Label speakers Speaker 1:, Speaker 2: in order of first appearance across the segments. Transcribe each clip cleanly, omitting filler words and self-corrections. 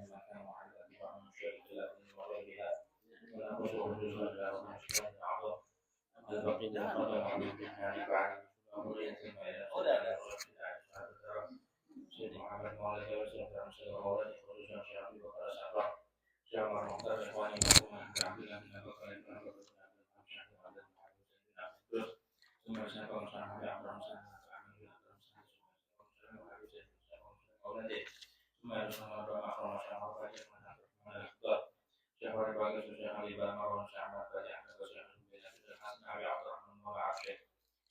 Speaker 1: ما كان معلقا بها من شرك الله وغيرها ولا تشرك بالله ولا أشياء أعظم البقي قدم على بعد وأولية ما إلى سيد محمد مولى وسلم سيد مولى خرجنا شيخ أبي بكر الصحابة شيخ محمد إخواني وأخواني عبد الله بن أبي بكر بن أبي بكر ثم شيخ محمد عبد الرحمن ثم يرسلنا بأخرى شيخ أبي بكر شيخ الباقي شيخ علي بن مروان شيخ أحمد بن أحمد وشيخ الحسن أبي عبد الرحمن مولى عبد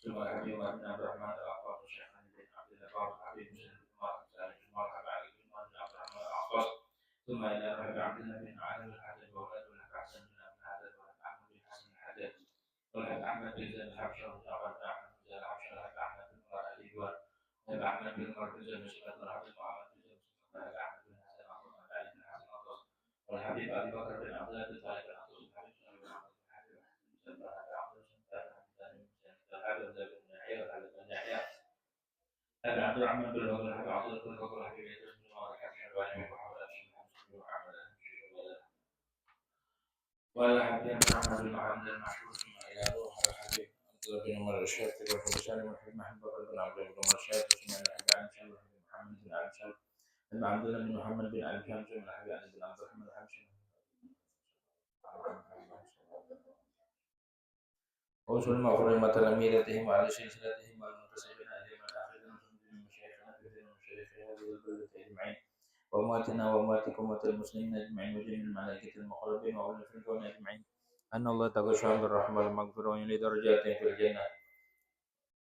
Speaker 1: ثم أبي بن عبد الرحمن الأعقاب شيخ علي بن عبد الله حبيب ثم إلى ربيع عبد الله بن عامر الحدث وولد ولد حسن بن أبي حدث ولد أحمد بن حسن الحدث ولد أحمد بن زيد الحبشة ولد أحمد بن زيد الحبشة ولد أحمد بن علي ولد أحمد بن عمر بن زيد مسلمة ولد محمد بن زيد ولد أحمد بن حسن ولد علي بن حسن الأطرس والحبيب أبي بكر بن عبد الله بن طالب الأطرس الحبيب بن أبي محمد بن حبيب بن أبي عبد الرحمن بن عبد الحبيب عبد الله بن عبد الحبيب بن حلوان ولا حبيب محمد بن عبد المحمود ثم إلى روح الحبيب عبد الله بن عمر الشافعي والحسين والحبيب محمد بن عبد الله بن عمر الشافعي ثم إلى حبيب محمد بن عبد الشافعي ثم عبد الله بن محمد بن أبي شمس ثم حبيب بن عبد الرحمن الحبشي وصول المغفور وتلاميذتهم وعلى سلسلتهم والمنتسبين إليهم والآخرين من مشايخنا كثير من مشايخ هذه البلدة أجمعين وأمواتنا وأمواتكم وأموات أجمعين وجميع الملائكة المقربين وأولي الكون أجمعين أن الله تغشى بالرحمة والمغفرة ويولي درجاتهم في الجنة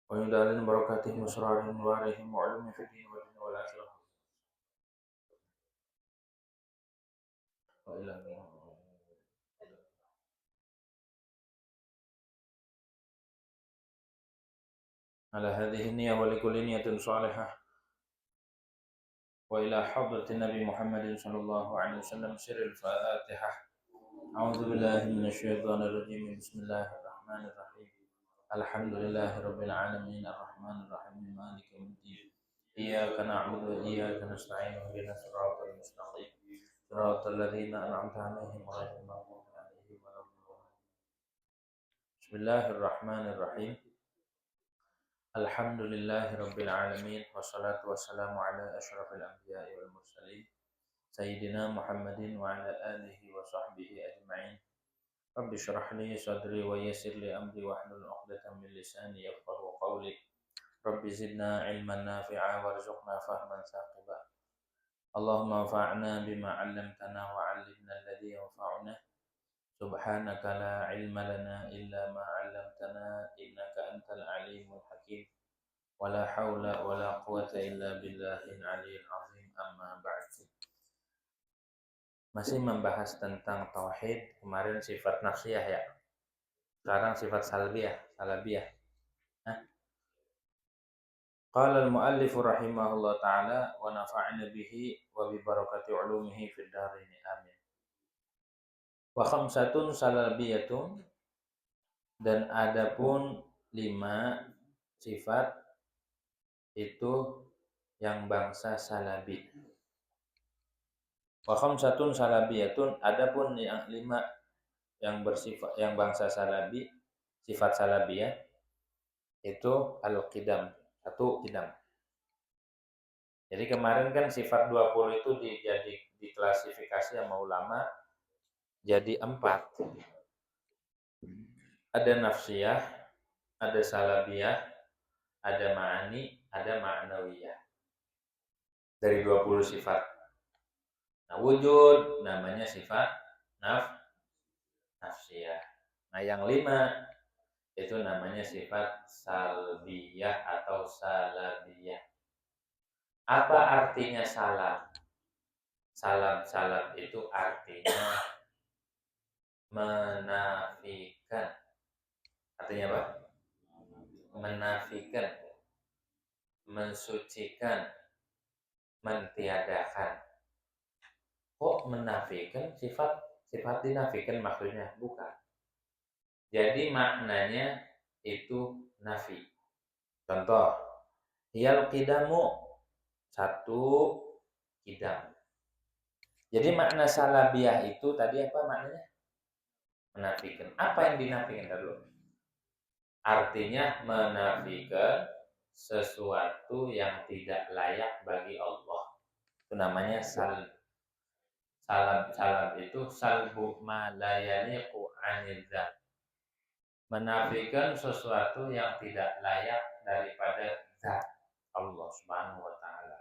Speaker 1: ويدعلن بركاتهم وأسرارهم ووارثهم وعلومهم في الدين والدنيا والآخرة وإلى على هذه النية ولكل نية صالحة وإلى حضرة النبي محمد صلى الله عليه وسلم سر الفاتحة. أعوذ بالله من الشيطان الرجيم. بسم الله الرحمن الرحيم. الحمد لله رب العالمين الرحمن الرحيم مالك يوم الدين إياك نعبد وإياك نستعين اهدنا الصراط المستقيم صراط الذين أنعمت عليهم غير المغضوب عليهم ولا الضالين. بسم الله الرحمن الرحيم. Alhamdulillahi rabbil alamin wassalatu wassalamu ala asyrafil anbiya'i wal mursalin sayyidina Muhammadin wa ala alihi wa sahbihi ajma'in. Rabbi shrah li sadri wa yassir li amri wahlul 'uqdatam min lisani yafqahu qawli. Rabbi zidna ilman nafi'a warzuqna fahman saqiba. Allahumma anfa'na bima 'allamtana wa 'allimna alladhi yanfa'una. Subhanaka la ilma lana illa ma 'allamtana innaka antal alimul hakim. Wala haula wala quwata illa billahil aliyil azim. Amma ba'du. Masih membahas tentang tauhid, kemarin sifat nafsiyah ya. Sekarang sifat salbiyah. Qala al-muallif rahimahullah taala wa nafa'ana bihi wa bi barakati ulumihi fid dharain amin. Wa khamsatun salbiyatun, dan adapun 5 sifat itu yang bangsa salabi. Wa khamsatun salabiyatun, adapun yang 5 yang bersifat yang bangsa salabi, sifat salabiyah itu al-qidam, 1 qidam. Jadi kemarin kan sifat 20 itu diklasifikasi sama ulama jadi 4. Ada nafsiyah, ada salabiyah, ada ma'ani, ada ma'nawiyah. Dari 20 sifat. Nah, wujud namanya sifat nafsiyah. Nah, yang 5 itu namanya sifat salbiyah atau salabiyah. Apa artinya salam? Salam itu artinya menafikan. Artinya apa? Menafikan, mensucikan, mentiadakan. Kok menafikan? Sifat dinafikan maksudnya? Bukan. Jadi maknanya itu nafi. Contoh, hiyal qidamu, 1 qidam. Jadi makna salabiyah itu tadi apa maknanya? Menafikan. Apa yang dinafikan dulu? Artinya menafikan sesuatu yang tidak layak bagi Allah. Itu namanya salab. Salab itu salbu ma la yaliqu 'anil dzat. Menafikan sesuatu yang tidak layak daripada zat Allah Subhanahu wa taala.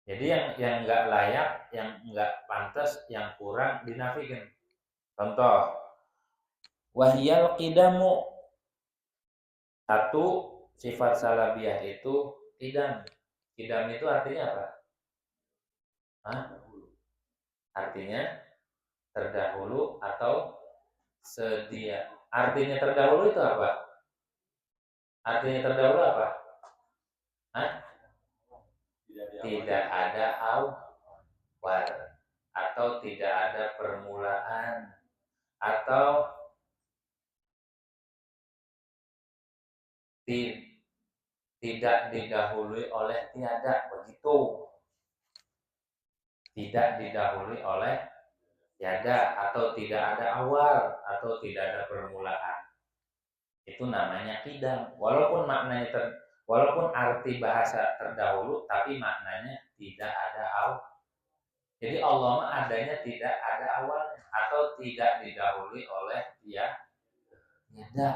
Speaker 1: Jadi yang enggak layak, yang enggak pantas, yang kurang dinafikan. Contoh, wahiyal qidamu. Satu sifat salabiyah itu qidam. Qidam itu artinya apa? Hah? Artinya terdahulu atau sedia. Artinya terdahulu itu apa? Artinya terdahulu apa? Hah? Tidak ada awal atau tidak ada permulaan atau tidak didahului oleh tiada, begitu. Tidak didahului oleh tiada atau tidak ada awal atau tidak ada permulaan. Itu namanya qidam. Walaupun arti bahasa terdahulu tapi maknanya tidak ada awal. Jadi Allah mah adanya tidak ada awalnya atau tidak didahului oleh tiada.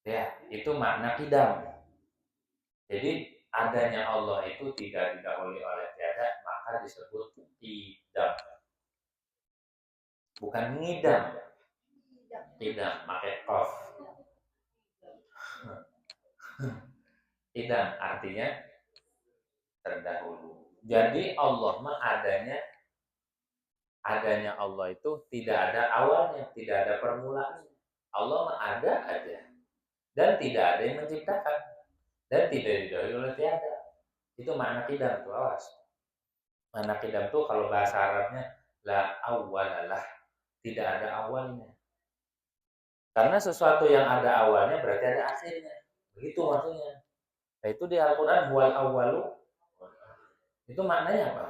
Speaker 1: Ya, itu makna qidam. Jadi adanya Allah itu tidak didahului oleh tiada, maka disebut qidam. Bukan ngidam. Qidam pakai qaf. Qidam artinya terdahulu. Jadi Allah mah adanya Allah itu tidak ada awalnya, tidak ada permulaannya. Allah mah ada aja dan tidak ada yang menciptakan dan tidak didahului oleh tiada. Itu makna qidam tuh, awas. Makna qidam tuh kalau bahasa Arabnya la awwalalah, tidak ada awalnya. Karena sesuatu yang ada awalnya berarti ada akhirnya. Begitu maksudnya. Nah, itu di Al-Qur'an huwal awwalu. Itu maknanya apa?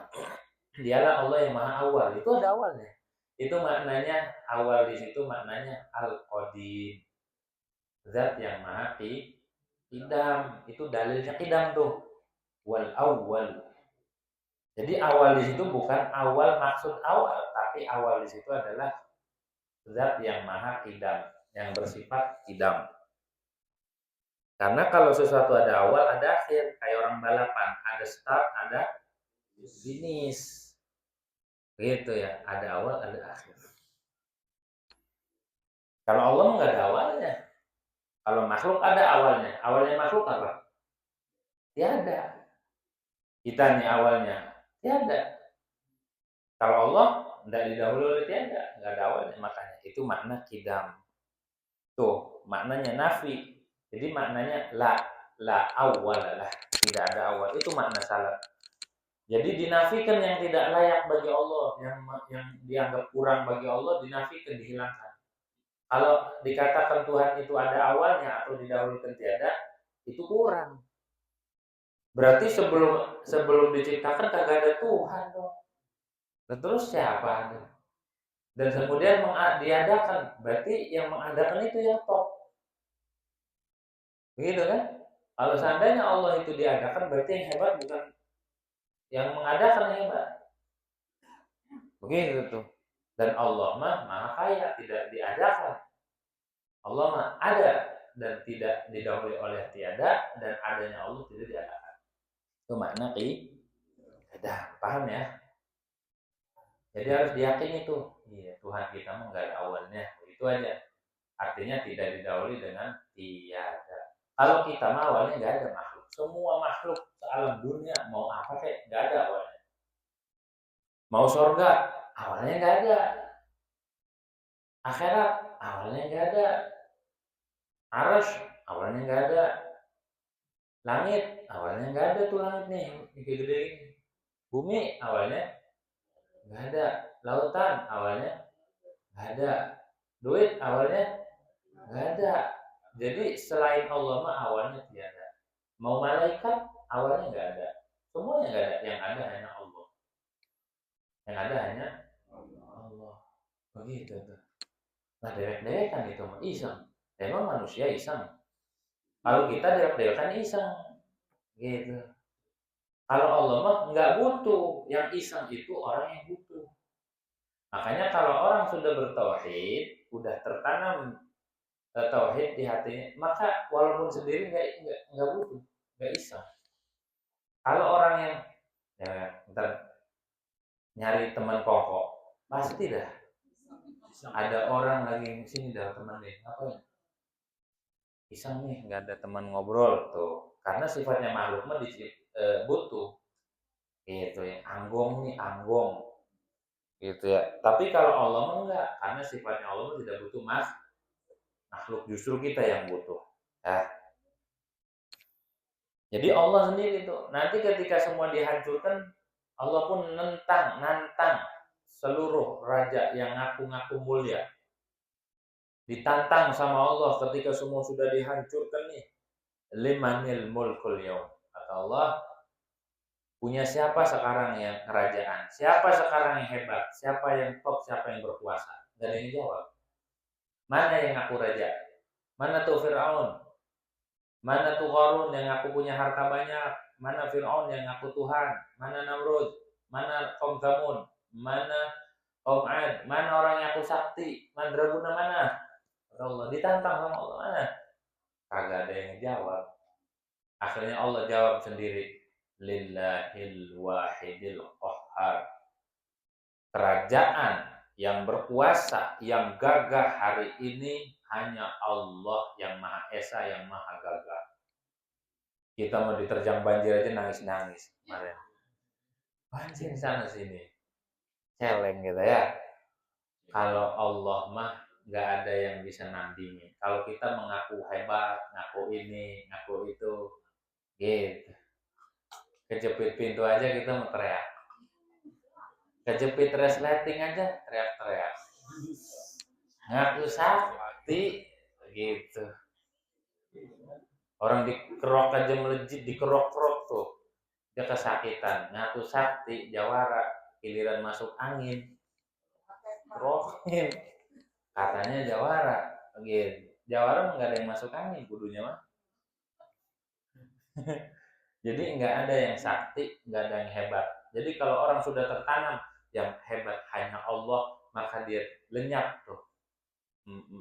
Speaker 1: Dialah Allah yang maha awal. Itu ada awalnya. Itu maknanya awal di situ maknanya al-qadim. Zat yang maha qidam. Itu dalilnya qidam tuh. Wal awwal. Jadi awal di situ bukan awal maksud awal, tapi awal di situ adalah zat yang maha qidam, yang bersifat qidam. Karena kalau sesuatu ada awal, ada akhir. Kayak orang balapan, ada start, ada finish. Begitu ya, ada awal, ada akhir. Kalau Allah nggak ada awalnya. Kalau makhluk ada awalnya. Awalnya makhluk apa? Tiada. Kita nih awalnya. Tiada. Kalau Allah tidak didahului oleh tiada, nggak ada awalnya. Makanya itu makna qidam. Tuh, maknanya nafi. Jadi maknanya la awwalalah, tidak ada awal. Itu makna salah. Jadi dinafikan yang tidak layak bagi Allah, yang dianggap kurang bagi Allah, dinafikan, dihilangkan. Kalau dikatakan Tuhan itu ada awalnya atau didahulukan tiada, itu kurang. Berarti sebelum diciptakan kagak ada Tuhan dong. Dan terus siapa? Dan kemudian diadakan, berarti yang mengadakan itu yang top. Begitu kan? Kalau seandainya Allah itu diadakan, berarti yang hebat bukan yang mengadakan, yang hebat. Begitu tuh. Dan Allah mah maha kaya, tidak diadakan. Allah mah ada dan tidak didahului oleh tiada, dan adanya Allah tidak diadakan. Itu makna qidam. Paham ya? Jadi harus diyakini tuh, iya Tuhan kita mah nggak ada awalnya, itu aja. Artinya tidak didahului dengan tiada. Kalau kita mah awalnya nggak ada makhluk. Semua makhluk alam dunia mau apa kayak nggak ada awalnya. Mau surga awalnya nggak ada. Akhirat awalnya nggak ada. Arasy awalnya nggak ada. Langit awalnya nggak ada tuh, langit nih gede-gede ini. Bumi awalnya nggak ada. Lautan awalnya nggak ada. Duit awalnya nggak ada. Jadi selain Allah mah awalnya tiada. Mau malaikat awalnya nggak ada. Semuanya nggak ada. Yang ada hanya Allah. Yang ada hanya Allah. Begitu tuh. Nah, derek-derekan itu mah iseng. Memang manusia iseng. Kalau kita derek-derekan iseng. Gitu. Kalau Allah mah nggak butuh. Yang iseng itu orang yang butuh. Makanya kalau orang sudah bertauhid, udah tertanam tauhid di hatinya, maka walaupun sendiri nggak butuh, nggak iseng. Kalau orang yang ya, ntar nyari teman kongko, pasti dah ada orang lagi sini dah teman nih, apa ya? Iseng nih, nggak ada teman ngobrol tuh. Karena sifatnya makhluk mah butuh, gitu ya. Anggong nih, anggong, gitu ya. Tapi kalau Allah mah enggak, karena sifatnya Allah mah tidak butuh makhluk, justru kita yang butuh. Nah, jadi Allah sendiri tuh. Nanti ketika semua dihancurkan, Allah pun nantang seluruh raja yang ngaku-ngaku mulia. Ditantang sama Allah ketika semua sudah dihancurkan nih. Limanil mulkul yaum. Kata Allah, punya siapa sekarang yang kerajaan? Siapa sekarang yang hebat? Siapa yang top? Siapa yang berkuasa? Gak ada yang jawab. Mana yang ngaku raja? Mana tuh Fir'aun? Mana tuh Qarun yang ngaku punya harta banyak? Mana Fir'aun yang ngaku Tuhan? Mana Namrud? Mana kaum Tsamud? Mana kaum Ad? Mana orang yang ngaku sakti? Mandraguna mana? Kata Allah, ditantang sama Allah, mana? Kagak ada yang jawab. Akhirnya Allah jawab sendiri. Lillahil wahidil qahhar. Kerajaan yang berkuasa, yang gagah hari ini hanya Allah yang Maha Esa, yang Maha Gagah. Kita mau diterjang banjir aja nangis-nangis kemarin. Banjir sana sini. Celeng gitu ya. Kalau Allah mah nggak ada yang bisa nandingi. Kalau kita mengaku hebat, ngaku ini, ngaku itu, gitu. Kejepit pintu aja kita mau teriak. Kejepit resleting aja teriak-teriak. Ngaku sakti, gitu. Orang dikerok aja melejit, dikerok-kerok tuh. Dia kesakitan. Ngaku sakti, jawara, giliran masuk angin. Kerokin. Katanya jawara. Gitu. Jawara nggak ada yang masuk angin, kudunya mah. Jadi nggak ada yang sakti, nggak ada yang hebat. Jadi kalau orang sudah tertanam yang hebat hanya Allah, maka dia lenyap tuh.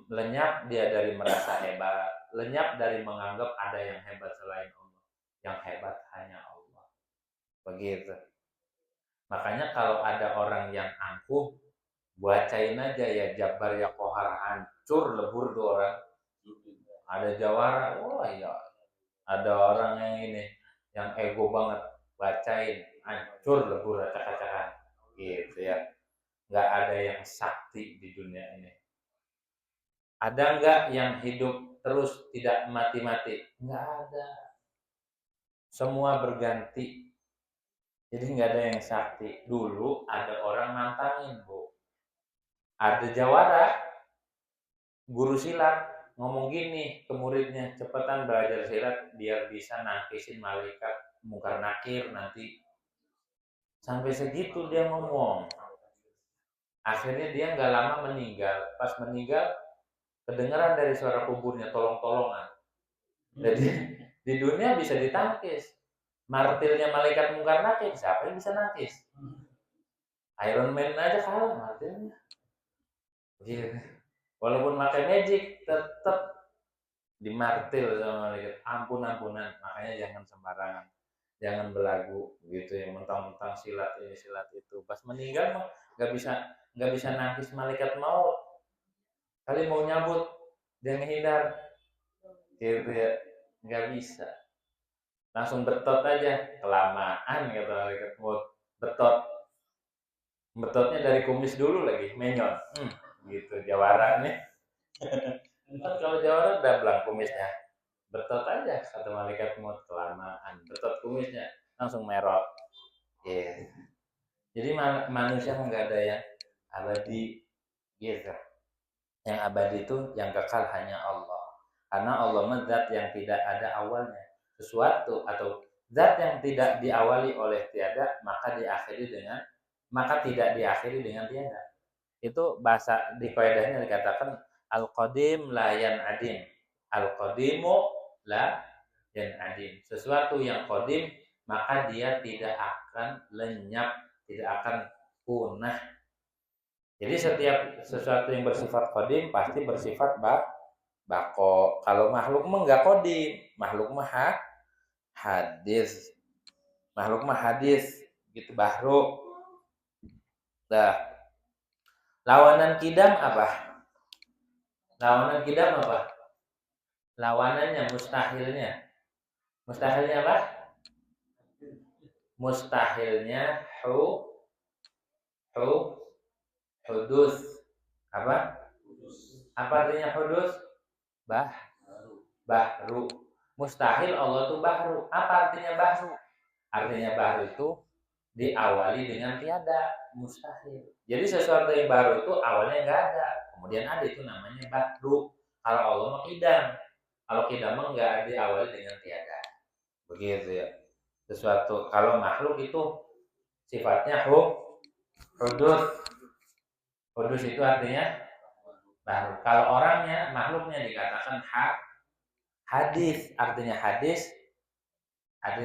Speaker 1: Lenyap dia dari merasa hebat, lenyap dari menganggap ada yang hebat selain Allah. Yang hebat hanya Allah. Begitu. Makanya kalau ada orang yang angkuh, bacain aja ya Jabbar ya Qahar, hancur lebur tuh orang. Ada jawara, wah ya. Ada orang yang ini, yang ego banget, bacain, hancur lebur acak-acakan. Gitu ya. Nggak ada yang sakti di dunia ini. Ada nggak yang hidup terus tidak mati-mati? Nggak ada. Semua berganti. Jadi nggak ada yang sakti. Dulu ada orang nantangin, Bu. Ada jawara, guru silat, ngomong gini ke muridnya, cepetan belajar silat biar bisa nangkisin malaikat mungkar nakir nanti. Sampai segitu dia ngomong. Akhirnya dia nggak lama meninggal. Pas meninggal, kedengaran dari suara kuburnya tolong-tolongan. Jadi di dunia bisa ditangkis. Martilnya malaikat mungkar nakir, siapa yang bisa nangkis? Iron Man aja kalah martilnya. Gitu. Walaupun pakai magic, tetap dimartil sama malaikat. Ampun-ampunan. Makanya jangan sembarangan. Jangan belagu gitu ya, mentang-mentang silat ini silat itu. Pas meninggal mah nggak bisa nangkis malaikat maut. Kali mau nyabut, dia ngehindar. Gitu ya. Nggak bisa. Langsung betot aja, kelamaan kata malaikat maut. Betotnya dari kumis dulu lagi, menyon. Gitu jawara nih. Kalau jawara udah belang kumisnya, betot aja kata malaikat maut, kelamaan betot kumisnya langsung merot. Yeah. Jadi manusia nggak ada yang abadi, gitu. Yang abadi itu yang kekal hanya Allah. Karena Allah zat yang tidak ada awalnya. Sesuatu atau zat yang tidak diawali oleh tiada, maka diakhiri dengan maka tidak diakhiri dengan tiada. Itu bahasa di kaidahnya dikatakan al-qadim la yan'adim. Al-qadimu la yan'adim. Sesuatu yang qadim maka dia tidak akan lenyap, tidak akan punah. Jadi setiap sesuatu yang bersifat qadim pasti bersifat bako. Kalau makhluk mah enggak qadim, makhluk mah hadis. Makhluk mah hadis gitu bahru. Nah, lawanan kidam apa? Lawanan kidam apa? Lawanannya mustahilnya. Mustahilnya apa? Mustahilnya hudus. Apa? Apa artinya hudus? Bahru. Mustahil Allah itu bahru. Apa artinya bahru? Artinya bahru itu diawali dengan tiada, mustahil. Jadi sesuatu yang baru itu awalnya nggak ada, kemudian ada, itu namanya bahru. Kalau Allah mah kidam. Kalau kidam mah nggak diawali dengan tiada. Begitu ya. Sesuatu kalau makhluk itu sifatnya hudus. Hudus itu artinya baru. Kalau orangnya, makhluknya dikatakan hadis. Artinya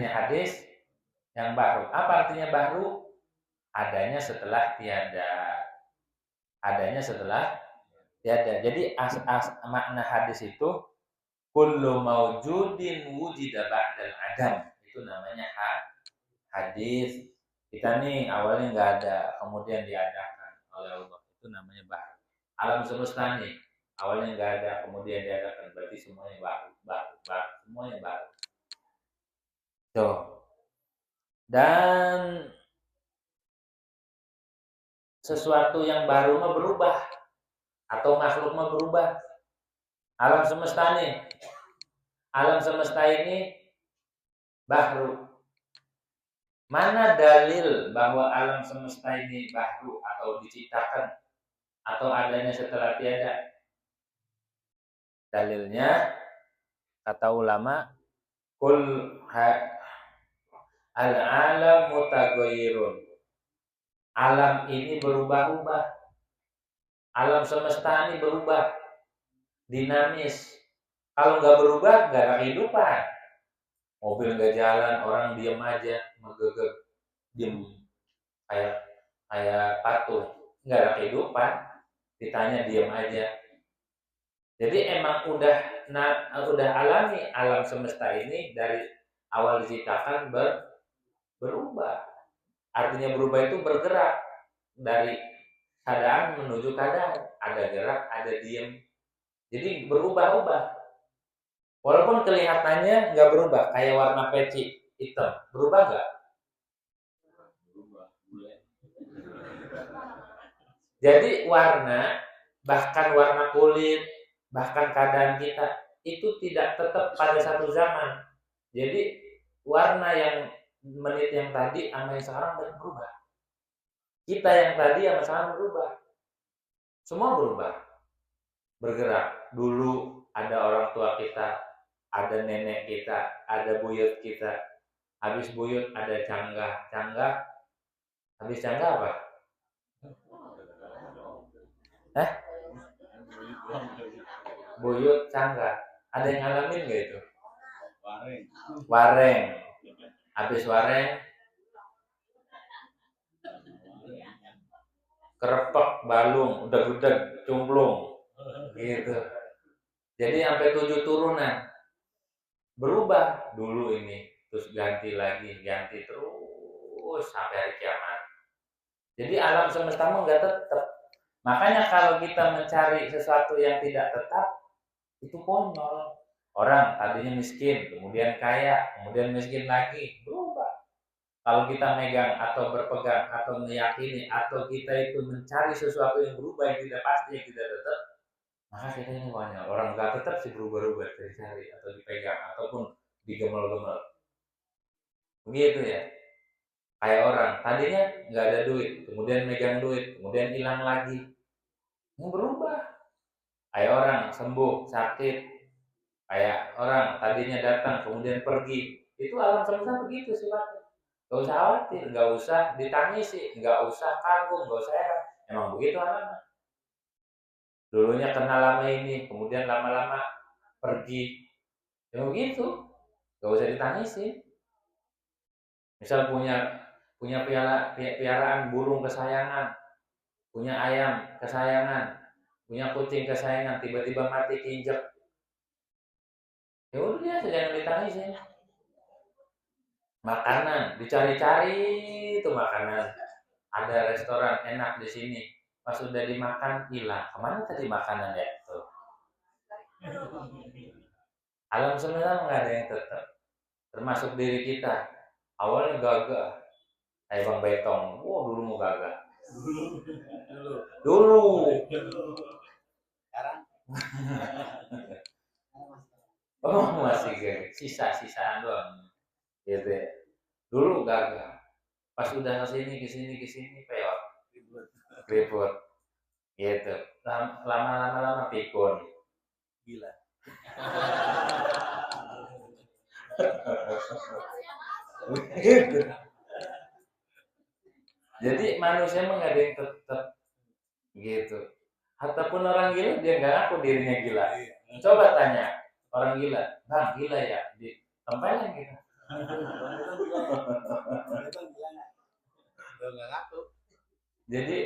Speaker 1: hadis yang baru. Apa artinya baru? Adanya setelah tiada. Adanya setelah tiada. Jadi makna hadis itu kullu maujudin wujida ba'dal adam. Itu namanya hadis. Kita nih awalnya nggak ada, kemudian diadakan oleh Allah. Itu namanya baru. Alam semesta nih awalnya nggak ada, kemudian diadakan, berarti semuanya baru, semuanya baru. Tuh. Dan sesuatu yang baru mah berubah, atau makhluk mah berubah. Alam semesta ini baru. Mana dalil bahwa alam semesta ini baru atau diciptakan atau adanya setelah tiada? Dalilnya kata ulama, kul al-alam mutaghayyirun. Alam ini berubah-ubah. Alam semesta ini berubah, dinamis. Kalau nggak berubah, nggak ada kehidupan. Mobil nggak jalan, orang diam aja, megegeg, diam kayak patung, nggak ada kehidupan. Ditanya diam aja. Jadi emang udah alami alam semesta ini dari awal diciptakan berubah. Artinya berubah itu bergerak dari keadaan menuju keadaan, ada gerak, ada diam. Jadi berubah-ubah. Walaupun kelihatannya nggak berubah, kayak warna peci hitam, berubah nggak? Jadi warna, bahkan warna kulit, bahkan keadaan kita itu tidak tetap pada satu zaman. Jadi warna yang menit yang tadi sama yang sekarang berubah. Kita yang tadi sama sekarang berubah. Semua berubah, bergerak. Dulu ada orang tua kita, ada nenek kita, ada buyut kita. Habis buyut ada canggah. Habis canggah apa? Buyut canggah. Ada yang ngalamin nggak itu? Wareng. Habis wareng kerepek, balung, udah cumplung gitu. Jadi sampai 7 turunan berubah dulu ini, terus ganti terus sampai hari kiamat. Jadi alam semesta nggak tetap. Makanya kalau kita mencari sesuatu yang tidak tetap, itu konyol. Orang tadinya miskin, kemudian kaya, kemudian miskin lagi, berubah. Kalau kita megang atau berpegang atau meyakini atau kita itu mencari sesuatu yang berubah, yang tidak pasti, yang tidak tetap, maka kita ini konyol. Orang nggak tetap sih berubah-ubah, dicari atau dipegang ataupun digemel-gemel. Begitu ya. Kayak orang tadinya nggak ada duit, kemudian megang duit, kemudian hilang lagi, mau berubah. Kayak orang sembuh sakit, kayak orang tadinya datang kemudian pergi, itu alam semesta begitu sifatnya. Gak usah khawatir, gak usah ditangisi, gak usah kagum, gak usah heran. Emang begitu anak. Dulunya kenal lama ini, kemudian lama-lama pergi. Ya begitu, gak usah ditangisi. Misal punya piaraan burung kesayangan, punya ayam kesayangan, punya kucing kesayangan, tiba-tiba mati keinjek. Ya udah biasa, jangan ditangisi. Makanan dicari-cari itu makanan. Ada restoran enak di sini. Pas sudah dimakan hilang. Kemana tadi makanan ya? Tuh. Alam semesta nggak ada yang tetap. Termasuk diri kita. Awalnya gagah. Kayak Bang Betong. Wah dulu mau gagah. Dulu. Sekarang? Oh masih gagah. Sisa-sisaan doang. Gitu ya. Dulu gagah. Pas udah kesini peot. Ribut. Gitu. Lama-lama pikun. Gila. Jadi manusia mah nggak ada yang tetap gitu. Ataupun orang gila dia nggak ngaku dirinya gila. Coba tanya orang gila, bang gila ya, ditempelin gitu. Jadi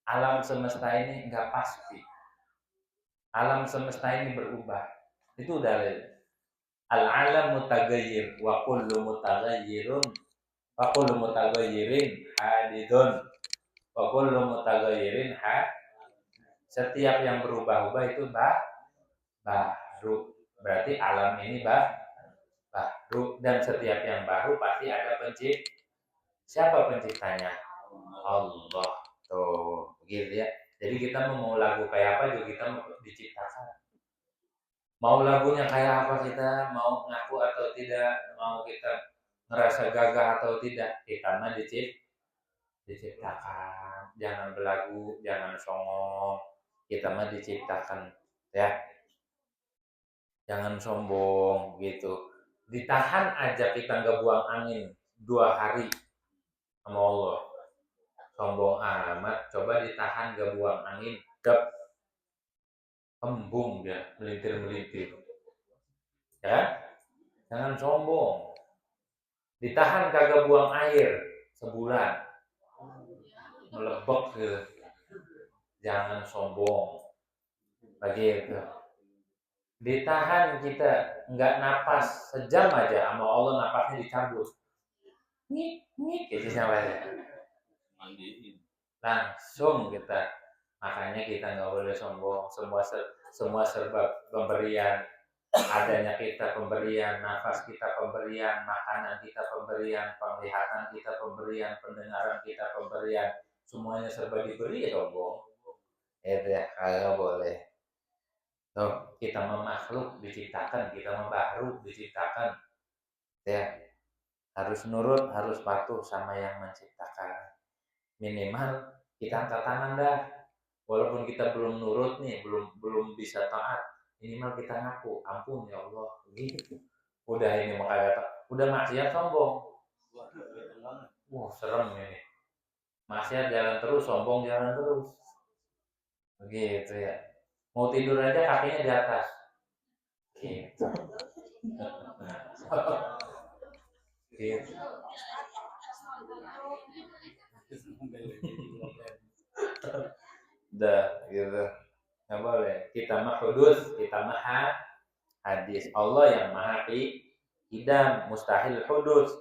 Speaker 1: alam semesta ini nggak pasti. Alam semesta ini berubah. Itu udah al-alam mutaghayyir wa kullu mutaghayyirun wa kullu mutaghayyirin hadidun wa kullu mutaghayyirin setiap yang berubah-ubah itu baru. Berarti alam ini baru, dan setiap yang baru pasti ada pencipta. Siapa penciptanya? Allah. Tuh, begitu ya. Jadi kita mau lagu kayak apa juga kita diciptakan. Mau lagunya kayak apa kita, mau ngaku atau tidak, mau kita ngerasa gagah atau tidak, kita mah diciptakan. Jangan belagu, jangan songong. Kita mah diciptakan, ya. Jangan sombong gitu. Ditahan aja kita nggak buang angin 2 hari sama Allah. Sombong amat, coba ditahan nggak buang angin, dep, kembung dia, melintir-melintir. Ya, jangan sombong. Ditahan kagak buang air sebulan, melebek gitu. Jangan sombong. Begitu. Ditahan kita nggak napas sejam aja sama Allah, napasnya dicabut. Nih, gitu sampai langsung kita. Makanya kita nggak boleh sombong. Semua serba pemberian. Adanya kita pemberian, nafas kita pemberian, makanan kita pemberian, penglihatan kita pemberian, pendengaran kita pemberian. Semuanya serba diberi ya sombong. Itu ya, kagak boleh. Tuh, kita makhluk diciptakan, kita baru diciptakan. Ya, harus nurut, harus patuh sama yang menciptakan. Minimal kita angkat tangan dah. Walaupun kita belum nurut nih, belum bisa taat, minimal kita ngaku, ampun ya Allah, gitu. Udah ini udah maksiat sombong. Wah, serem ini. Maksiat jalan terus, sombong jalan terus. Begitu ya. Mau tidur aja kakinya di atas. Gitu. Gitu. Dah, gitu. Nggak boleh. Kita mah hudus, kita maha hadis. Allah yang maha idam, mustahil hudus.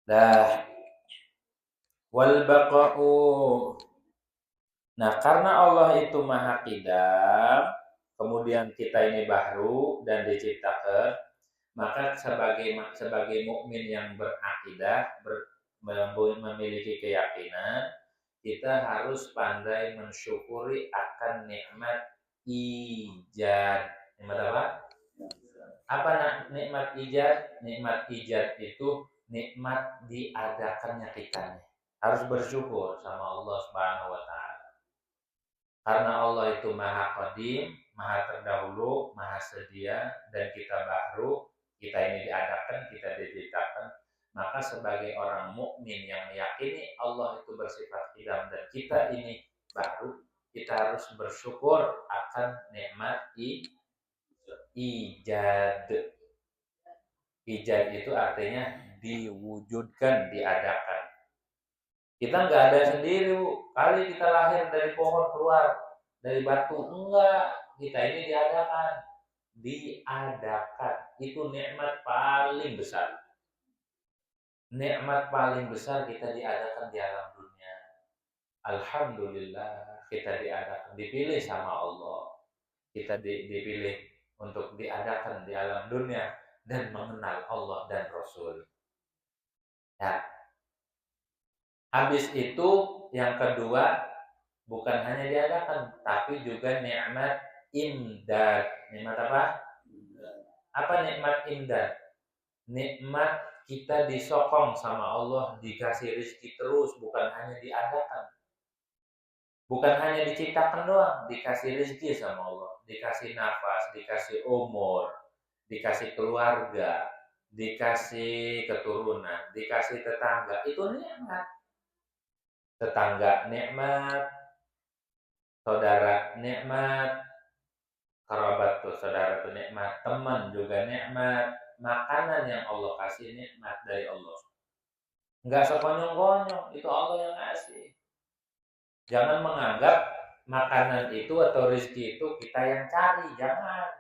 Speaker 1: Dah. Wal baqa'u. Nah, karena Allah itu maha idam, kemudian kita ini baru dan diciptakan, maka sebagai mukmin yang berakidah, memiliki keyakinan, kita harus pandai mensyukuri akan nikmat ijad. Nikmat apa? Apa nikmat ijad? Nikmat ijad itu nikmat diadakannya kita. Harus bersyukur sama Allah Subhanahu wa taala. Karena Allah itu Maha Qadim, Maha terdahulu, Maha sedia, dan kita baru, kita ini diadakan, kita diciptakan. Maka sebagai orang mukmin yang meyakini Allah itu bersifat qidam dan kita ini baru, kita harus bersyukur akan nikmat ijad. Ijad itu artinya diwujudkan, diadakan. Kita nggak ada sendiri, Bu. Kali kita lahir dari pohon keluar dari batu, enggak. Kita ini diadakan. Diadakan. Itu nikmat paling besar. Nikmat paling besar kita diadakan di alam dunia. Alhamdulillah kita diadakan, dipilih sama Allah. Kita dipilih untuk diadakan di alam dunia dan mengenal Allah dan Rasul. Ya. Habis itu yang kedua bukan hanya diadakan tapi juga nikmat imdad. Nikmat apa? Apa nikmat imdad? Nikmat kita disokong sama Allah, dikasih rezeki terus, bukan hanya diadakan. Bukan hanya diciptakan doang, dikasih rezeki sama Allah, dikasih nafas, dikasih umur, dikasih keluarga, dikasih keturunan, dikasih tetangga, itu nikmat. Tetangga nikmat, saudara nikmat, kerabat tuh saudara tuh nikmat, teman juga nikmat, makanan yang Allah kasih nikmat dari Allah. Enggak sekonyong-konyong, itu Allah yang ngasih. Jangan menganggap makanan itu atau rezeki itu kita yang cari, jangan.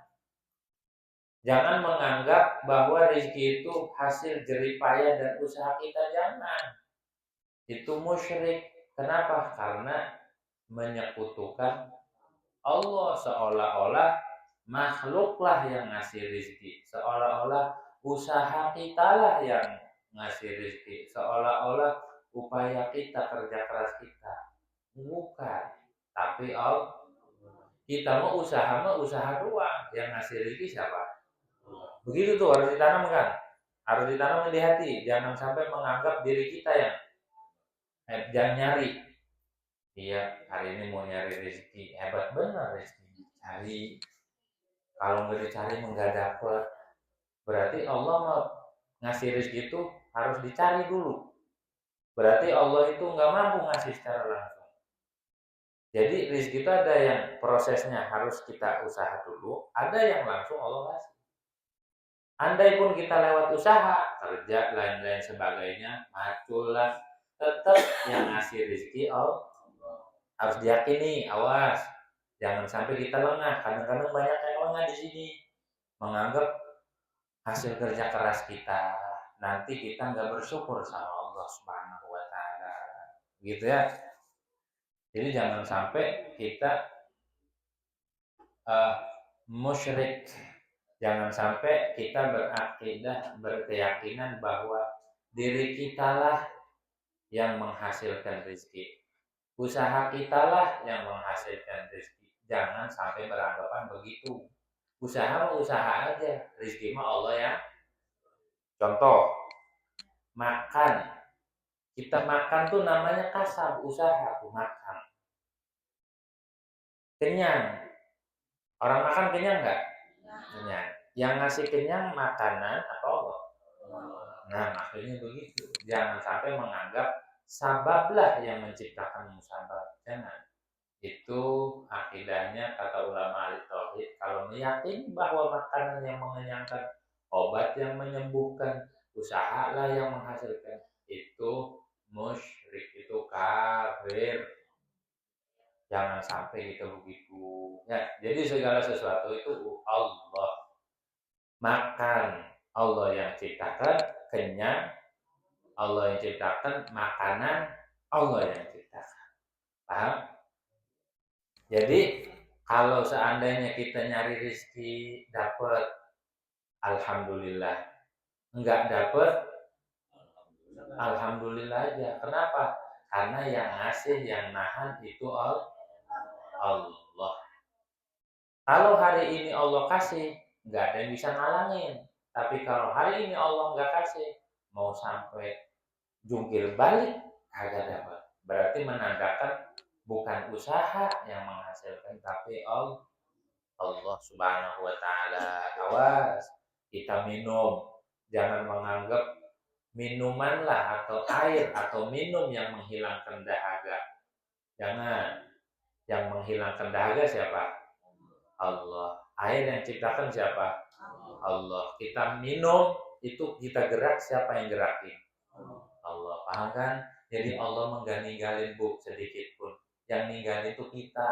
Speaker 1: Jangan menganggap bahwa rezeki itu hasil jeripaya dan usaha kita, jangan. Itu musyrik. Kenapa? Karena menyekutukan Allah, seolah-olah makhluklah yang ngasih rezeki, seolah-olah usaha kita lah yang ngasih rezeki, seolah-olah upaya kita, kerja keras kita. Bukan, tapi Allah. Kita mau usaha doang, yang ngasih rezeki siapa? Begitu tuh harus ditanamkan, harus ditanam di hati. Jangan sampai menganggap diri kita yang jangan nyari. Iya, hari ini mau nyari rezeki, hebat benar rezeki. Cari, kalau nggak dicari nggak dapet. Berarti Allah mau ngasih rezeki itu harus dicari dulu. Berarti Allah itu nggak mampu ngasih secara langsung. Jadi rezeki itu ada yang prosesnya harus kita usaha dulu, ada yang langsung Allah kasih. Andai pun kita lewat usaha, kerja, lain-lain sebagainya, maculah, tetap yang ngasih rezeki Allah. Harus diyakini, awas. Jangan sampai kita lengah. Kadang-kadang banyak yang lengah di sini. Menganggap hasil kerja keras kita. Nanti kita nggak bersyukur sama Allah Subhanahu wa Ta'ala. Gitu ya. Jadi jangan sampai kita musyrik. Jangan sampai kita berakidah, berkeyakinan bahwa diri kitalah yang menghasilkan rezeki. Usaha kitalah yang menghasilkan rezeki. Jangan sampai beranggapan begitu. Usaha mah usaha aja, rezeki mah Allah ya. Contoh, makan. Kita makan tuh namanya kasab, usaha tuh makan. Kenyang. Orang makan kenyang nggak? Kenyang. Yang ngasih kenyang makanan atau Allah? Nah, maksudnya begitu. Jangan sampai menganggap sabablah yang menciptakan musabab. Jangan. Itu akidahnya kata ulama ahli tauhid, kalau meyakini bahwa makanan yang mengenyangkan, obat yang menyembuhkan, usahalah yang menghasilkan, itu musyrik, itu kafir. Jangan sampai kita begitu ya. Jadi segala sesuatu itu Allah. Makan Allah yang ciptakan, kenyang Allah yang ciptakan, makanan Allah yang ciptakan. Paham? Jadi kalau seandainya kita nyari rezeki dapat, alhamdulillah. Enggak dapat, alhamdulillah aja. Kenapa? Karena yang ngasih, yang nahan itu Allah. Kalau hari ini Allah kasih, nggak ada yang bisa ngalangin. Tapi kalau hari ini Allah nggak kasih, mau sampai jungkir balik, kagak dapat. Berarti menandakan bukan usaha yang menghasilkan, tapi Allah Subhanahu wa Ta'ala. Awas, kita minum, jangan menganggap minuman lah atau air atau minum yang menghilangkan dahaga. Jangan. Yang menghilangkan dahaga siapa? Allah. Air yang ciptakan siapa? Allah. Kita minum itu kita gerak, siapa yang gerakin? Allah. Paham kan? Jadi Allah enggak ninggalin bu sedikit pun. Yang ninggalin itu kita.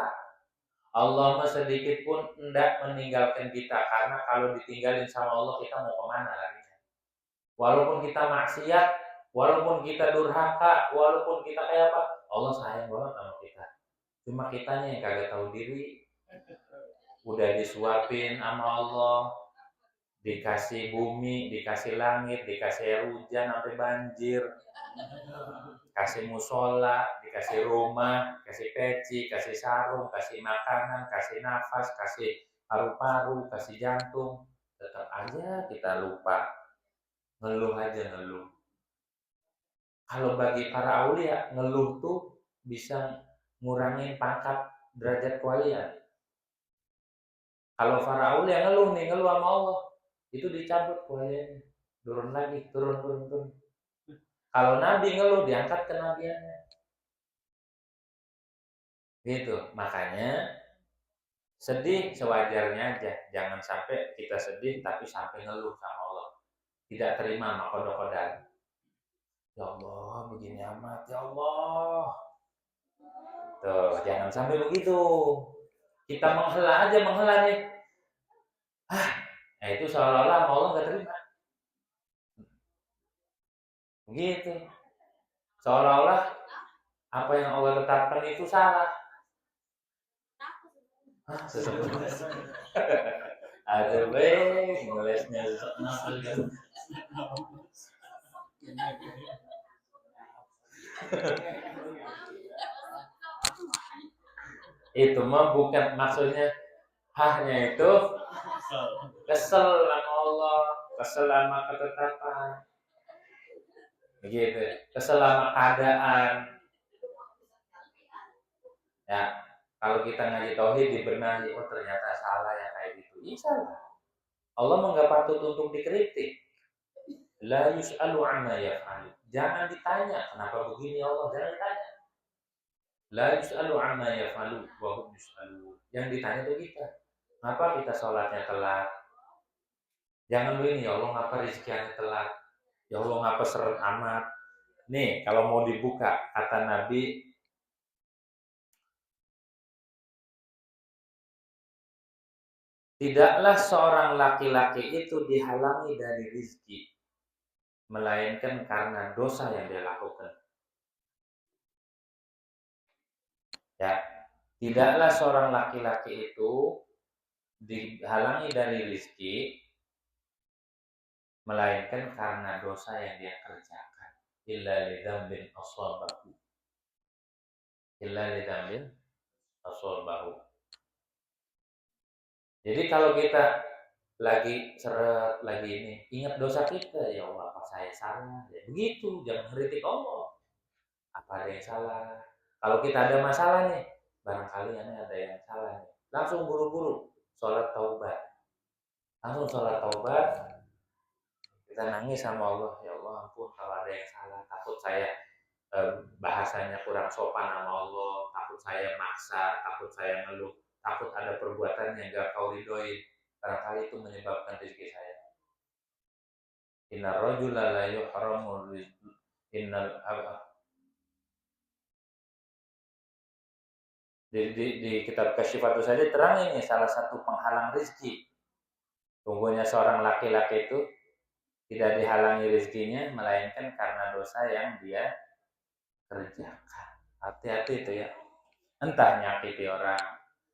Speaker 1: Allah mah sedikit pun enggak meninggalkan kita, karena kalau ditinggalin sama Allah kita mau kemana lagi? Walaupun kita maksiat, walaupun kita durhaka, walaupun kita kayak apa, Allah sayang banget sama kita. Cuma kitanya yang kagak tahu diri. Udah disuapin sama Allah, dikasih bumi, dikasih langit, dikasih air hujan sampai banjir, kasih musola, dikasih rumah, kasih peci, kasih sarung, kasih makanan, kasih nafas, kasih paru-paru, kasih jantung, tetap aja kita lupa, ngeluh aja ngeluh. Kalau bagi para aulia, ngeluh tuh bisa ngurangin pangkat derajat kewalian. Kalau para aulia ngeluh sama Allah, itu dicabut kewaliannya, turun lagi, turun. Kalau nabi ngeluh, diangkat kenabiannya. Gitu, makanya sedih sewajarnya aja, jangan sampai kita sedih tapi sampai ngeluh sama Allah, tidak terima sama kodok-kodan. Ya Allah, begini amat, ya Allah. Tuh, jangan sampai begitu. Kita menghela nih. Nah itu seolah-olah Allah nggak terima. Begitu. Seolah-olah apa yang Allah tetapkan itu salah. Ada baik ngelesnya. Itu mah bukan maksudnya, hanya itu kesel sama Allah, kesel sama ketetapan, begitu, kesel sama keadaan. Ya, kalau kita ngaji tauhid dibenahi, oh ternyata salah ya kayak gitu. Iya salah. Allah enggak patut untuk dikritik. La yus'alu amma yaf'al. Jangan ditanya kenapa begini Allah, jangan ditanya. La yus'alu amma yaf'alu wa hum yus'alun. Yang ditanya itu kita. Kenapa kita sholatnya telat? Jangan begini, ya Allah ngapa rezekinya telat? Ya Allah ngapa seret amat? Nih, kalau mau dibuka, kata Nabi, tidaklah seorang laki-laki itu dihalangi dari rezeki, melainkan karena dosa yang dia lakukan. Ya, tidaklah seorang laki-laki itu dihalangi dari rezeki, melainkan karena dosa yang dia kerjakan. Illa lidzambin asabahu. Illa lidzambin asabahu. Jadi kalau kita lagi seret, lagi ini, ingat dosa kita, ya Allah, apa saya salah? Ya begitu, jangan kritik Allah. Apa ada yang salah? Kalau kita ada masalah nih, barangkali ada yang salah nih, langsung buru-buru sholat taubat. Langsung sholat taubat, kita nangis sama Allah, ya Allah ampun kalau ada yang salah, takut saya bahasanya kurang sopan sama Allah, takut saya maksa, takut saya ngeluh, takut ada perbuatan yang gak kau ridhoi, barangkali itu menyebabkan rezeki saya. Innar rajula la yuhramu innal di kitab Kasyifatu saja terang ini salah satu penghalang rezeki. Sungguhnya seorang laki-laki itu tidak dihalangi rezekinya melainkan karena dosa yang dia kerjakan. Hati-hati itu ya. Entah nyakiti orang.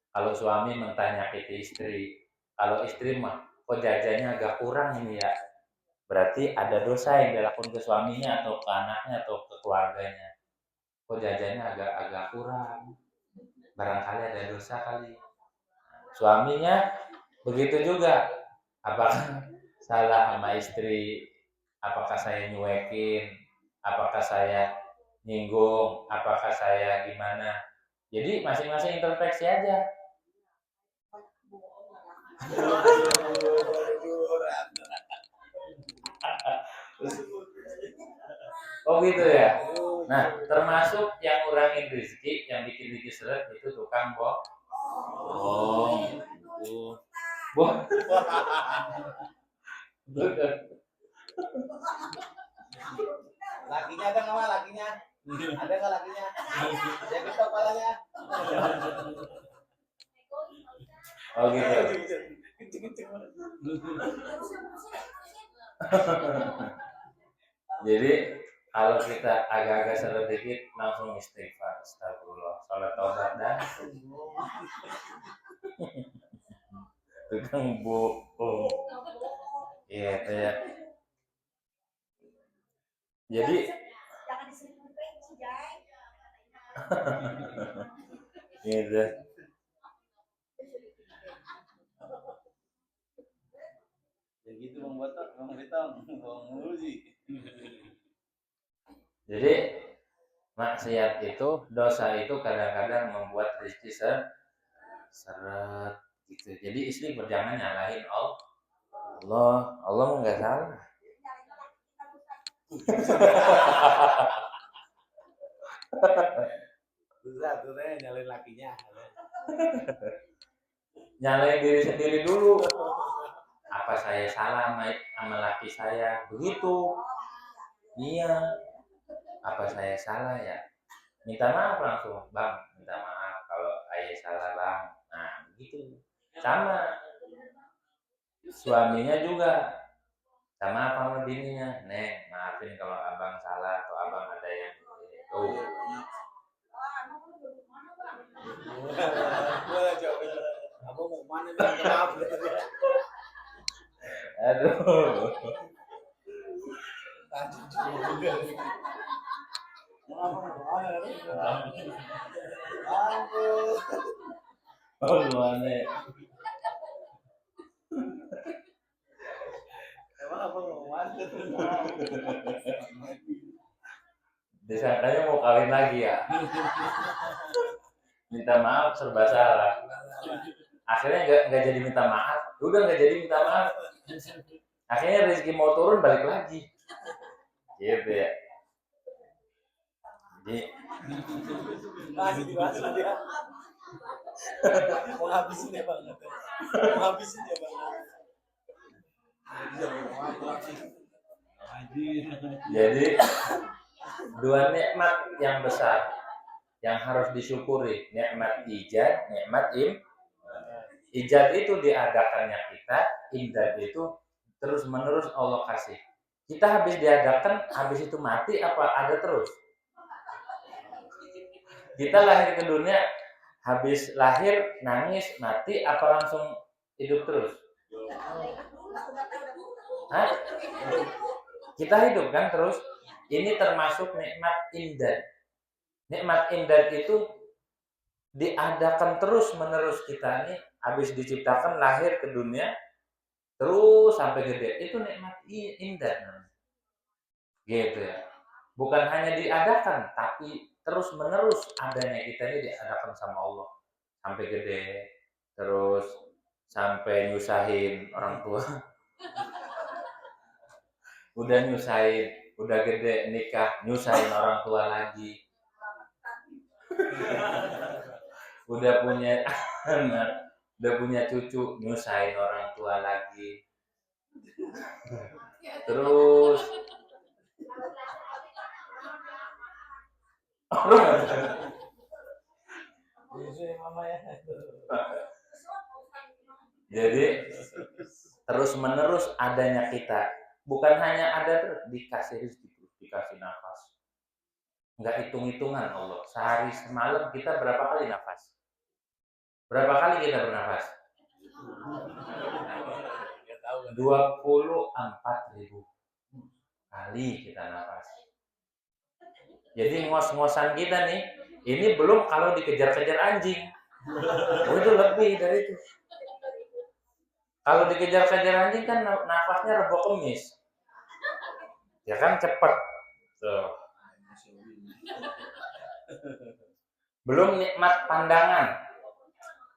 Speaker 1: Kalau suami mentah nyakiti istri. Kalau istri mah kok jajannya agak kurang ini ya. Berarti ada dosa yang dilakukan ke suaminya atau ke anaknya atau ke keluarganya. Kok jajannya agak kurang. Barangkali ada dosa kali. Suaminya begitu juga. Apakah salah sama istri? Apakah saya nyuekin? Apakah saya nyinggung? Apakah saya gimana? Jadi masing-masing introspeksi aja. Oh gitu ya. Nah, termasuk yang ngurangin rezeki, yang bikin seret itu tukang bohong. Gitu. Bohong.
Speaker 2: Lakinya ada nggak mah lakinya? Ada nggak lakinya? Saya kita kepalanya.
Speaker 1: Oh gitu. Jadi kalau kita agak-agak seret dikit langsung istighfar, astagfirullah, salat taubat dah. Tukang bohong. Iya, kayak. Jadi gitu.
Speaker 2: Ya gitu Bang Batok, Bang Betong, Bang Muzi.
Speaker 1: Jadi maksiat itu, dosa itu kadang-kadang membuat rezeki seret gitu. Jadi istri jangan nyalahin Allah mau nggak salah.
Speaker 2: Susah tuh nyalain lakinya.
Speaker 1: Nyalain diri sendiri dulu. Apa saya salah sama laki saya? Begitu. Iya. Apa saya salah ya? Minta maaf langsung, Bang. Minta maaf kalau ayah salah, Bang. Nah, begitu. Sama. Suaminya juga. Sama apa sama bininya? Neng, maafin kalau abang salah atau abang ada yang itu.
Speaker 2: Boleh jawab. Abang mau mana nih? Maaf.
Speaker 1: Aduh. Oh, gimana?
Speaker 2: Emang abang mau mana?
Speaker 1: Disangkanya mau kawin lagi ya? Minta maaf serba salah. Akhirnya nggak jadi minta maaf. Udah nggak jadi minta maaf. Akhirnya rezeki mau turun balik lagi. Gitu ya. Jadi
Speaker 2: Masih dibahas dia. Mau habisin ya Bang. Mau habisin ya Bang.
Speaker 1: Jadi dua nikmat yang besar yang harus disyukuri, nikmat ijad, nikmat ijad itu diadakannya kita, imdad itu terus menerus Allah kasih. Kita habis diadakan, habis itu mati apa ada terus? Kita lahir ke dunia, habis lahir nangis mati apa langsung hidup terus? Hah? Kita hidup kan terus. Ini termasuk nikmat imdad. Nikmat imdad itu diadakan terus menerus kita ini habis diciptakan lahir ke dunia terus sampai gede. Itu nikmat imdad. Gitu ya. Bukan hanya diadakan tapi terus menerus adanya kita ini diadakan sama Allah sampai gede terus sampai nyusahin orang tua. Udah nyusahin, udah gede nikah, nyusahin orang tua lagi. Udah punya anak, udah punya cucu, nyusahin orang tua lagi. Terus jadi terus menerus adanya kita, bukan hanya ada terus dikasih rezeki, dikasih nafas. Nggak hitung-hitungan Allah. Sehari semalam kita berapa kali nafas? Berapa kali kita bernafas? 24.000 kali kita nafas. Jadi ngos-ngosan kita nih, ini belum kalau dikejar-kejar anjing. Itu lebih dari itu. Kalau dikejar-kejar anjing kan nafasnya rebo kemis. Ya kan cepet. Tuh. Belum nikmat pandangan.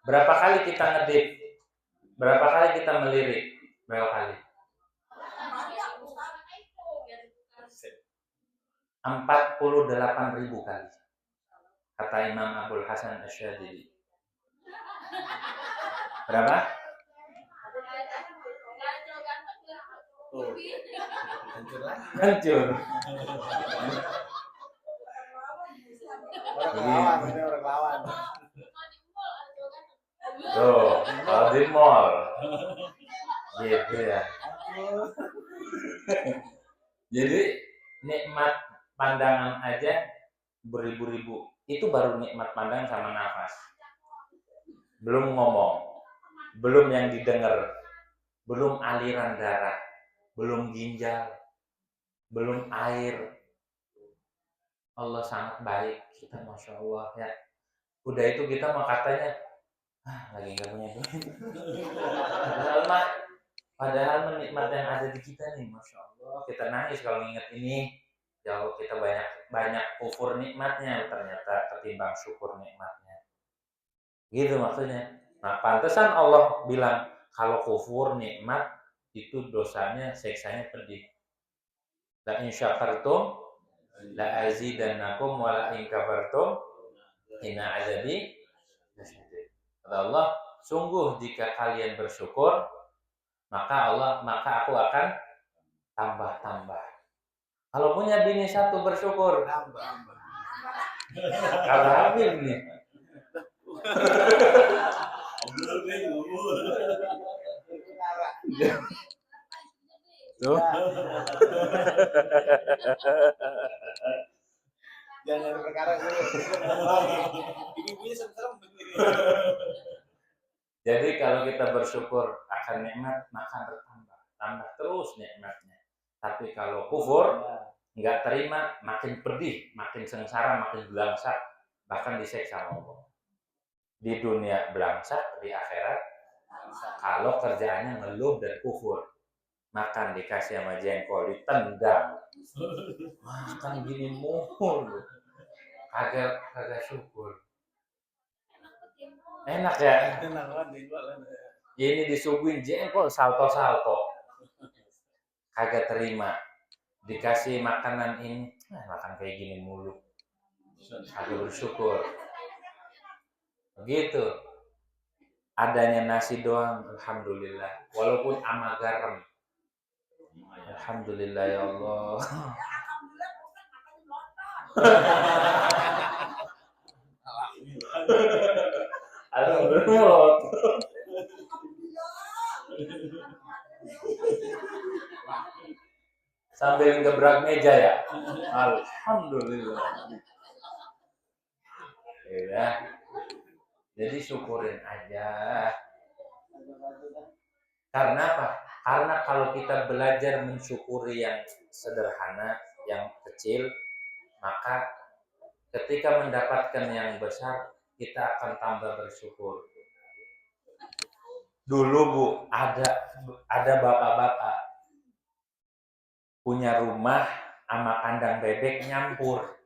Speaker 1: Berapa kali kita ngedip? Berapa kali kita melirik? Berapa kali? 48.000 kali. Kata Imam Abdul Hasan Asyadzili. Berapa?
Speaker 2: Tuh. Hancur lagi.
Speaker 1: Hancur.
Speaker 2: Orang lawan.
Speaker 1: Tuh, kalau di mall. Gitu ya. Jadi nikmat pandangan aja beribu-ribu. Itu baru nikmat pandangan sama nafas. Belum ngomong, belum yang didengar, belum aliran darah, belum ginjal, belum air. Allah sangat baik, kita Masya Allah ya. Udah itu kita mau katanya, lagi nggak punya duit. Padahal nikmat yang ada di kita nih, Masya Allah. Kita nangis kalau ingat ini. Ya Allah, kita banyak kufur nikmatnya ternyata ketimbang syukur nikmatnya. Gitu maksudnya. Nah, pantesan Allah bilang kalau kufur nikmat itu dosanya, siksanya pedih. La in syakartum la azidannakum wa la in kafartum inna azabi lasyadid. Kata Allah, sungguh jika kalian bersyukur, maka aku akan tambah. Kalau punya bini satu bersyukur. Kalau Habib nih. Tuh.
Speaker 2: Jangan perkara dulu. Ibu-ibunya serem-serem.
Speaker 1: Jadi kalau kita bersyukur akan nikmat, maka tambah terus nikmatnya. Tapi kalau kufur, nggak terima, makin pedih, makin sengsara, makin belangsak, bahkan disiksa Allah. Di dunia belangsak, di akhirat, kalau kerjaannya ngeluh dan kufur, makan dikasih sama jengkol, ditendang. Makan gini mulu, kagak syukur. Enak ya?
Speaker 2: Enak banget.
Speaker 1: Ini disuguhin jengkol salto. Kagak terima. Dikasih makanan ini, makan kayak gini mulu. Kagak bersyukur. Begitu. Adanya nasi doang, alhamdulillah. Walaupun sama garam. Alhamdulillah ya Allah. Alhamdulillah. Sambil gebrak meja ya. Alhamdulillah. Ya. Jadi syukurin aja. Karena apa? Karena kalau kita belajar mensyukuri yang sederhana, yang kecil, maka ketika mendapatkan yang besar, kita akan tambah bersyukur. Dulu Bu, ada bapak-bapak punya rumah sama kandang bebek nyampur.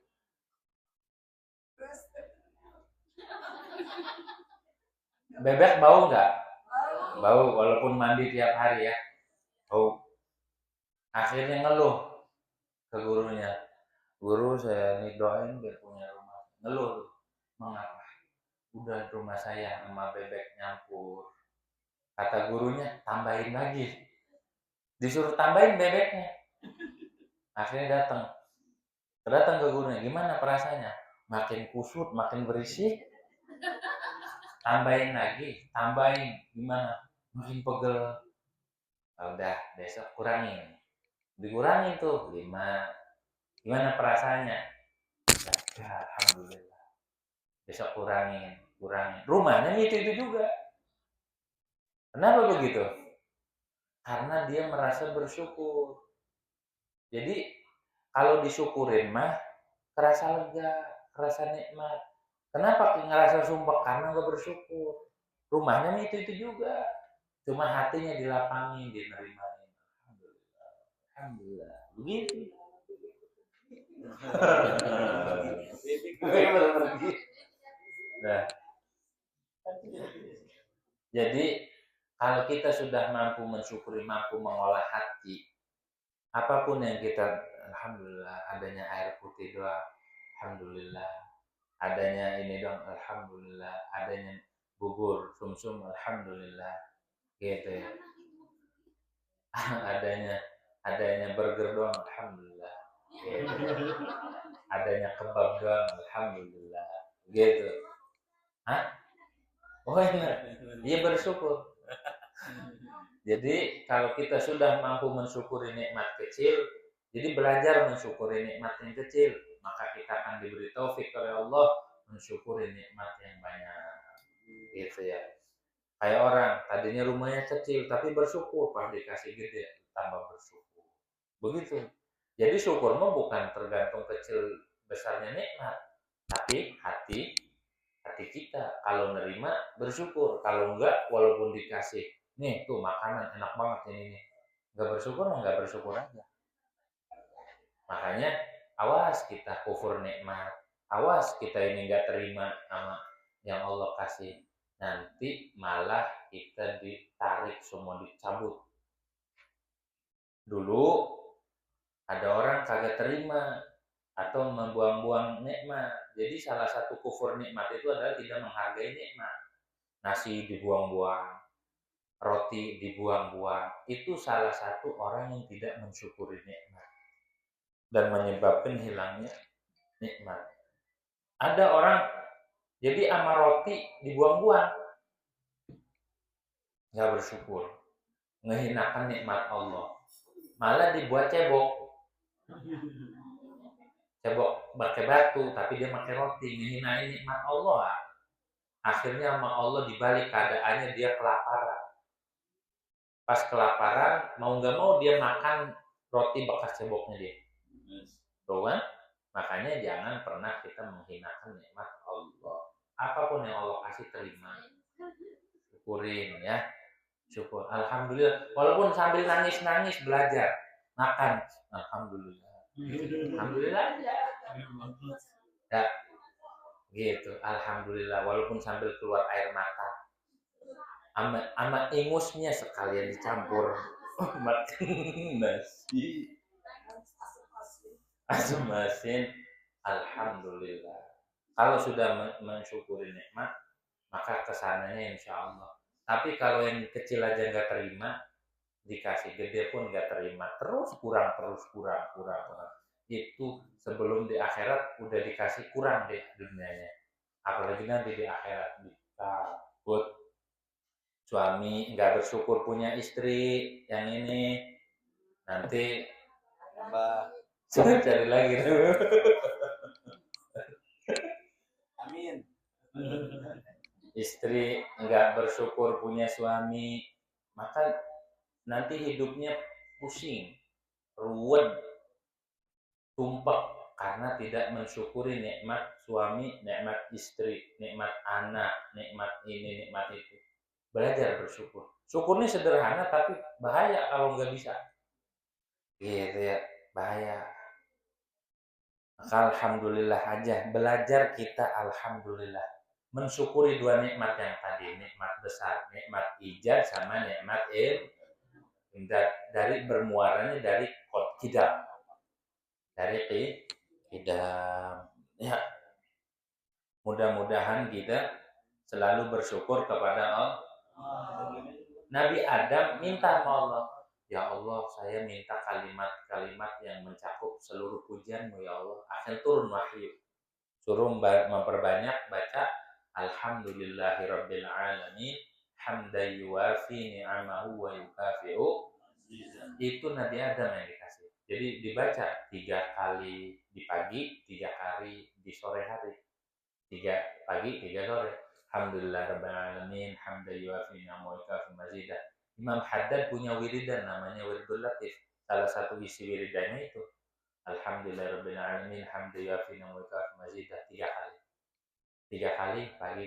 Speaker 1: Bebek bau nggak? Bau, walaupun mandi tiap hari ya. Bau. Akhirnya ngeluh ke gurunya. Guru, saya nih doain biar punya rumah. Ngeluh. Mengapa? Udah rumah saya sama bebek nyampur. Kata gurunya, tambahin lagi. Disuruh tambahin bebeknya. Akhirnya datang ke gurunya. Gimana perasaannya? Makin kusut, makin berisik. Tambahin lagi. Gimana? Makin pegel. Udah, besok kurangin. Dikurangin tuh 5. Gimana perasaannya? Ya, alhamdulillah. Besok kurangin. Rumahnya itu juga. Kenapa begitu? Karena dia merasa bersyukur. Jadi kalau disyukurin mah kerasa lega, kerasa nikmat. Kenapa ngerasa sumpah? Karena nggak bersyukur. Rumahnya itu juga. Cuma hatinya dilapangin, dinerimain. Alhamdulillah. Begitu. Nah, jadi kalau kita sudah mampu mensyukuri, mampu mengolah hati, apapun yang kita, alhamdulillah. Adanya air putih doang, alhamdulillah. Adanya ini doang, alhamdulillah. Adanya bubur sumsum, alhamdulillah. Gitu ya. adanya burger doang, alhamdulillah. Gitu. Adanya kebab doang, alhamdulillah. Gitu. Hah? Oh iya bersyukur. Jadi kalau kita sudah mampu mensyukuri nikmat kecil, jadi belajar mensyukuri nikmat yang kecil, maka kita akan diberi taufik oleh Allah mensyukuri nikmat yang banyak. Gitu ya. Kayak orang tadinya rumahnya kecil tapi bersyukur, pas dikasih gede tambah bersyukur. Begitu. Jadi syukur mah bukan tergantung kecil besarnya nikmat, tapi hati kita. Kalau nerima bersyukur, kalau enggak walaupun dikasih nih tuh makanan enak banget ini nih, nggak bersyukur nggak bersyukur aja. Makanya awas kita kufur nikmat, awas kita ini nggak terima sama yang Allah kasih, nanti malah kita ditarik semua, dicabut. Dulu ada orang kagak terima atau membuang-buang nikmat. Jadi salah satu kufur nikmat itu adalah tidak menghargai nikmat. Nasi dibuang-buang, roti dibuang-buang, itu salah satu orang yang tidak mensyukuri nikmat dan menyebabkan hilangnya nikmat. Ada orang jadi sama roti dibuang-buang, nggak bersyukur, ngehinakan nikmat Allah, malah dibuat cebok pakai batu, tapi dia pakai roti, ngehinain nikmat Allah. Akhirnya sama Allah dibalik keadaannya, dia kelaparan. Pas kelaparan, mau nggak mau dia makan roti bekas ceboknya dia. Tuh kan? Makanya jangan pernah kita menghinakan nikmat Allah. Apapun yang Allah kasih terima. Syukurin ya. Syukur. Alhamdulillah. Walaupun sambil nangis-nangis belajar. Makan. Alhamdulillah. Alhamdulillah aja. Ya. Gitu. Alhamdulillah. Walaupun sambil keluar air mata. Ama ingusnya sekalian dicampur. Makan nasi. Asam asin, alhamdulillah. Kalau sudah mensyukuri nikmat, maka kesananya insya Allah. Tapi kalau yang kecil aja nggak terima, dikasih gede pun nggak terima, terus kurang. Itu sebelum di akhirat udah dikasih kurang deh dunianya. Apalagi nanti di akhirat dikabut. Suami nggak bersyukur punya istri yang ini, nanti cari lagi.
Speaker 2: Amin.
Speaker 1: Istri nggak bersyukur punya suami, maka nanti hidupnya pusing, ruwet, tumpek karena tidak mensyukuri nikmat suami, nikmat istri, nikmat anak, nikmat ini, nikmat itu. Belajar bersyukur. Syukurnya sederhana tapi bahaya kalau nggak bisa. Gitu ya, bahaya. Maka alhamdulillah aja, belajar kita alhamdulillah. Mensyukuri dua nikmat yang tadi, nikmat besar, nikmat ijaz sama nikmat dari bermuaranya dari qidam. Dari qidam. Ya. Mudah-mudahan kita selalu bersyukur kepada Allah. Nabi Adam minta sama Allah, ya Allah, saya minta kalimat-kalimat yang mencakup seluruh pujianmu ya Allah. Akhirnya turun wahyu. Suruh memperbanyak baca alhamdulillahirabbil alamin hamdan yuwafi ni'amahu wa yukafi'u. Itu Nabi Adam yang dikasih. Jadi dibaca 3 kali di pagi, 3 kali di sore hari. 3 pagi, 3 sore. Alhamdulillahirabbil alamin hamdan yuwafi ni'amahu wa yukafi'u mazidah. Imam Haddad punya wiridan namanya Wirdul Latif. Salah satu isi wiridannya itu alhamdulillahirabbil alamin hamdan yuwafi ni'amahu wa yukafi'u mazidah 3 kali. 3 kali pagi.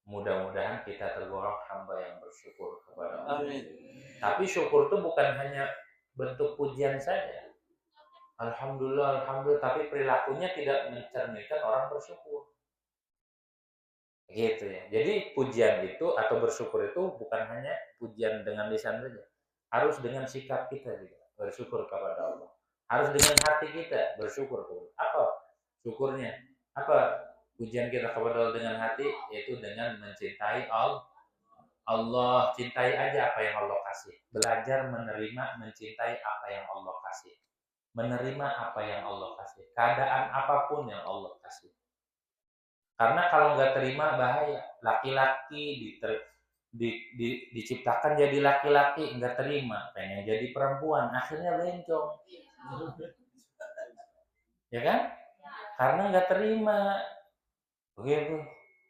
Speaker 1: Mudah-mudahan kita tergolong hamba yang bersyukur kepada Allah. Amin. Tapi syukur itu bukan hanya bentuk pujian saja. Alhamdulillah, alhamdulillah, tapi perilakunya tidak mencerminkan orang bersyukur. Gitu ya. Jadi pujian itu atau bersyukur itu bukan hanya pujian dengan lisan saja. Harus dengan sikap kita juga bersyukur kepada Allah. Harus dengan hati kita bersyukur. Apa syukurnya? Apa pujian kita kepada Allah dengan hati? Yaitu dengan mencintai Allah. Cintai aja apa yang Allah kasih. Belajar menerima, mencintai apa yang Allah kasih. Menerima apa yang Allah kasih. Keadaan apapun yang Allah kasih. Karena kalau nggak terima bahaya. Laki-laki diciptakan jadi laki-laki, nggak terima, pengen jadi perempuan, akhirnya bencong. Ya kan? Karena nggak terima. Begitu.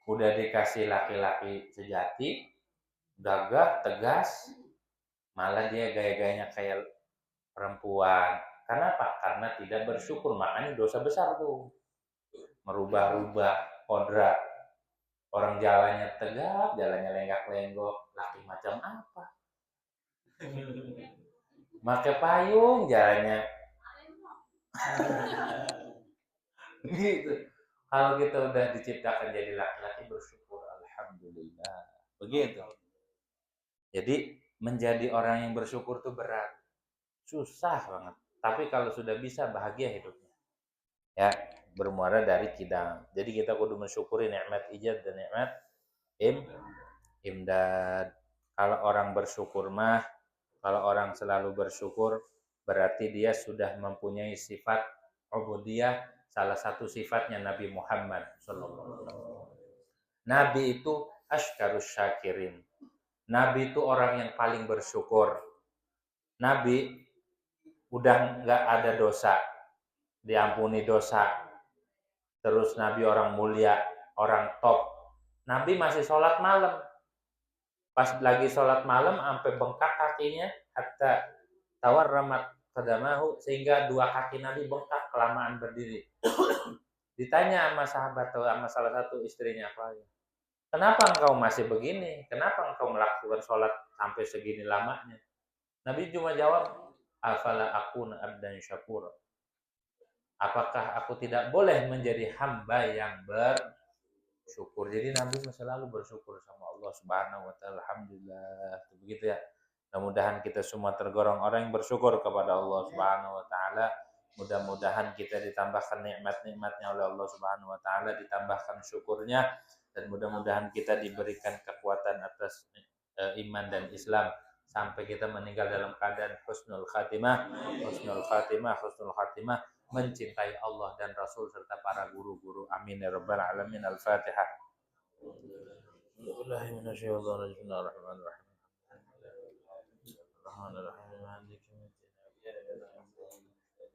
Speaker 1: Udah dikasih laki-laki sejati, gagah, tegas, malah dia gaya-gayanya kayak perempuan. Kenapa? Karena tidak bersyukur. Makanya dosa besar tuh. Merubah-rubah kodrat. Orang jalannya tegap, jalannya lenggak-lenggok. Laki macam apa? Pakai payung, jalannya gitu. Kalau kita udah diciptakan jadi laki-laki, bersyukur, alhamdulillah. Begitu. Jadi menjadi orang yang bersyukur tuh berat, susah banget. Tapi kalau sudah bisa, bahagia hidupnya. Ya, bermuara dari kidang. Jadi kita kudu mensyukuri nikmat ijad dan nikmat imdad. Kalau orang bersyukur mah, kalau orang selalu bersyukur, berarti dia sudah mempunyai sifat ubudiyah, salah satu sifatnya Nabi Muhammad SAW. Nabi itu askarus syakirin. Nabi itu orang yang paling bersyukur. Nabi udah nggak ada dosa, diampuni dosa. Terus Nabi orang mulia, orang top. Nabi masih sholat malam. Pas lagi sholat malam sampai bengkak kakinya, hatta tawar ramat qadamahu, sehingga dua kaki Nabi bengkak kelamaan berdiri. Ditanya sama sahabat atau sama salah satu istrinya, kenapa engkau masih begini? Kenapa engkau melakukan sholat sampai segini lamanya? Nabi cuma jawab, afala akuna abdan syakur. Apakah aku tidak boleh menjadi hamba yang bersyukur? Jadi Nabi selalu bersyukur sama Allah Subhanahu wa taala. Alhamdulillah. Begitu ya. Mudah-mudahan kita semua tergolong orang yang bersyukur kepada Allah Subhanahu wa taala. Mudah-mudahan kita ditambahkan nikmat-nikmatnya oleh Allah Subhanahu wa taala, ditambahkan syukurnya, dan mudah-mudahan kita diberikan kekuatan atas iman dan Islam sampai kita meninggal dalam keadaan husnul khatimah, mencintai Allah dan Rasul serta para guru-guru. Amin ya rabbal alamin. Al-Fatihah.